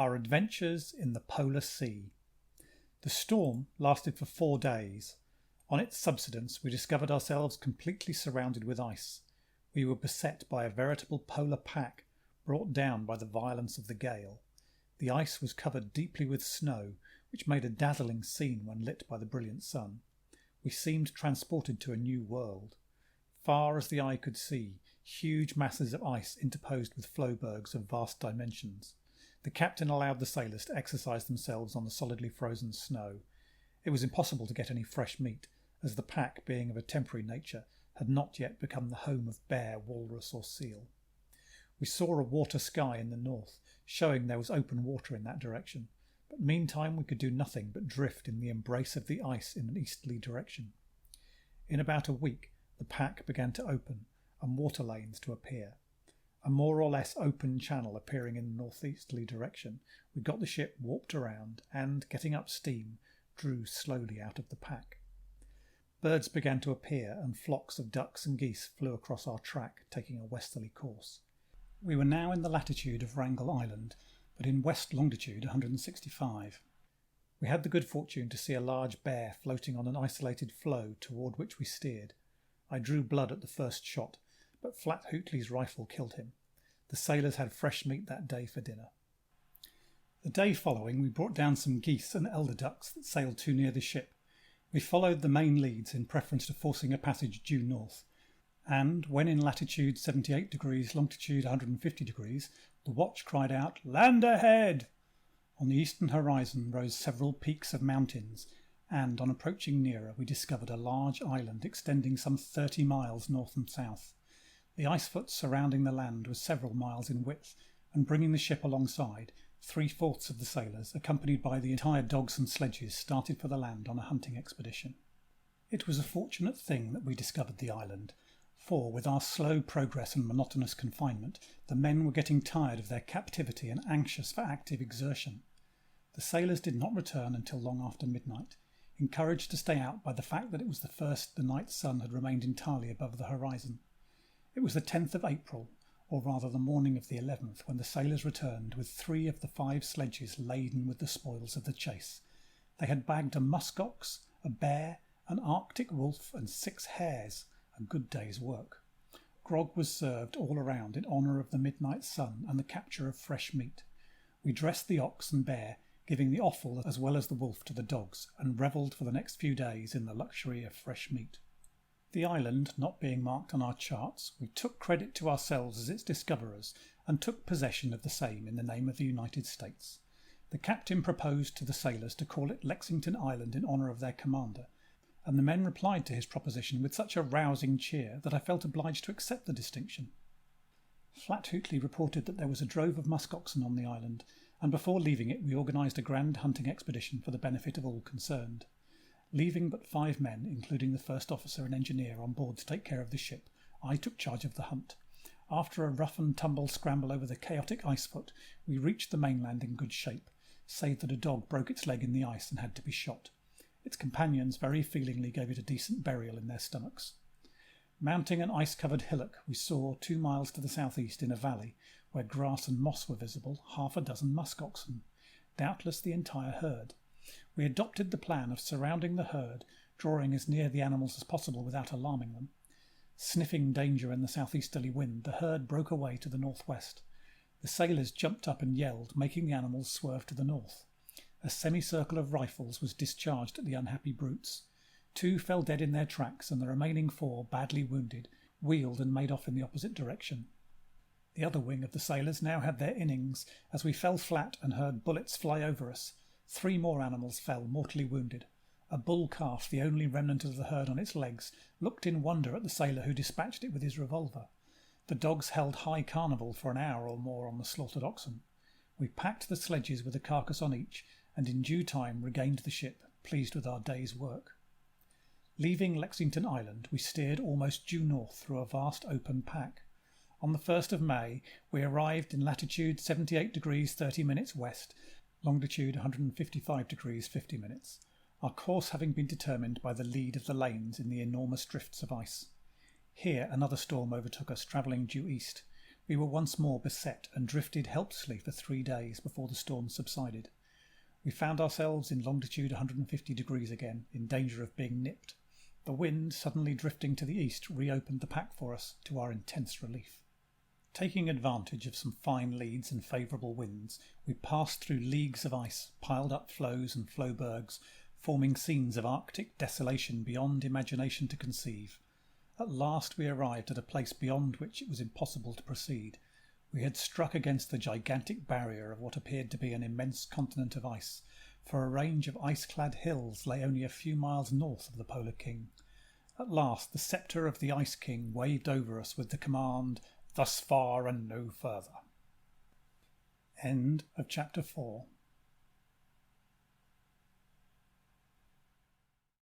Our adventures in the Polar Sea. The storm lasted for 4 days. On its subsidence, we discovered ourselves completely surrounded with ice. We were beset by a veritable polar pack, brought down by the violence of the gale. The ice was covered deeply with snow, which made a dazzling scene when lit by the brilliant sun. We seemed transported to a new world. Far as the eye could see, huge masses of ice interposed with floebergs of vast dimensions. The captain allowed the sailors to exercise themselves on the solidly frozen snow. It was impossible to get any fresh meat, as the pack, being of a temporary nature, had not yet become the home of bear, walrus or seal. We saw a water sky in the north, showing there was open water in that direction, but meantime we could do nothing but drift in the embrace of the ice in an easterly direction. In about a week the pack began to open, and water lanes to appear. A more or less open channel appearing in the northeasterly direction, we got the ship warped around and, getting up steam, drew slowly out of the pack. Birds began to appear, and flocks of ducks and geese flew across our track, taking a westerly course. We were now in the latitude of Wrangel Island, but in west longitude 165. We had the good fortune to see a large bear floating on an isolated floe toward which we steered. I drew blood at the first shot, but Flat Hootley's rifle killed him. The sailors had fresh meat that day for dinner. The day following we brought down some geese and elder ducks that sailed too near the ship. We followed the main leads in preference to forcing a passage due north, and when in latitude 78 degrees, longitude 150 degrees, the watch cried out, "Land ahead!" On the eastern horizon rose several peaks of mountains, and on approaching nearer we discovered a large island extending some 30 miles north and south. The icefoot surrounding the land was several miles in width, and bringing the ship alongside, 3/4 of the sailors, accompanied by the entire dogs and sledges, started for the land on a hunting expedition. It was a fortunate thing that we discovered the island, for with our slow progress and monotonous confinement, the men were getting tired of their captivity and anxious for active exertion. The sailors did not return until long after midnight, encouraged to stay out by the fact that it was the first the night sun had remained entirely above the horizon. It was the 10th of April, or rather the morning of the 11th, when the sailors returned with 3 of the 5 sledges laden with the spoils of the chase. They had bagged a muskox, a bear, an Arctic wolf, and 6 hares, a good day's work. Grog was served all around in honour of the midnight sun and the capture of fresh meat. We dressed the ox and bear, giving the offal as well as the wolf to the dogs, and revelled for the next few days in the luxury of fresh meat. The island not being marked on our charts, we took credit to ourselves as its discoverers, and took possession of the same in the name of the United States. The captain proposed to the sailors to call it Lexington Island in honour of their commander, and the men replied to his proposition with such a rousing cheer that I felt obliged to accept the distinction. Flat Hootley reported that there was a drove of muskoxen on the island, and before leaving it we organised a grand hunting expedition for the benefit of all concerned. Leaving but 5 men, including the first officer and engineer, on board to take care of the ship, I took charge of the hunt. After a rough and tumble scramble over the chaotic icefoot, we reached the mainland in good shape, save that a dog broke its leg in the ice and had to be shot. Its companions very feelingly gave it a decent burial in their stomachs. Mounting an ice-covered hillock, we saw 2 miles to the southeast in a valley, where grass and moss were visible, 6 muskoxen, doubtless the entire herd. We adopted the plan of surrounding the herd, drawing as near the animals as possible without alarming them. Sniffing danger in the southeasterly wind, the herd broke away to the northwest. The sailors jumped up and yelled, making the animals swerve to the north. A semicircle of rifles was discharged at the unhappy brutes. 2 fell dead in their tracks, and the remaining 4, badly wounded, wheeled and made off in the opposite direction. The other wing of the sailors now had their innings, as we fell flat and heard bullets fly over us. 3 more animals fell, mortally wounded. A bull calf, the only remnant of the herd on its legs, looked in wonder at the sailor who dispatched it with his revolver. The dogs held high carnival for an hour or more on the slaughtered oxen. We packed the sledges with a carcass on each, and in due time regained the ship, pleased with our day's work. Leaving Lexington Island, we steered almost due north through a vast open pack. On the 1st of May, we arrived in latitude 78 degrees 30 minutes west, longitude 155 degrees 50 minutes, our course having been determined by the lead of the lanes in the enormous drifts of ice. Here another storm overtook us, travelling due east. We were once more beset and drifted helplessly for 3 days before the storm subsided. We found ourselves in longitude 150 degrees again, in danger of being nipped. The wind, suddenly drifting to the east, reopened the pack for us, to our intense relief. Taking advantage of some fine leads and favourable winds, we passed through leagues of ice, piled up floes and flowbergs, forming scenes of Arctic desolation beyond imagination to conceive. At last we arrived at a place beyond which it was impossible to proceed. We had struck against the gigantic barrier of what appeared to be an immense continent of ice, for a range of ice-clad hills lay only a few miles north of the Polar King. At last the sceptre of the Ice King waved over us with the command, "Thus far and no further." End of chapter 4.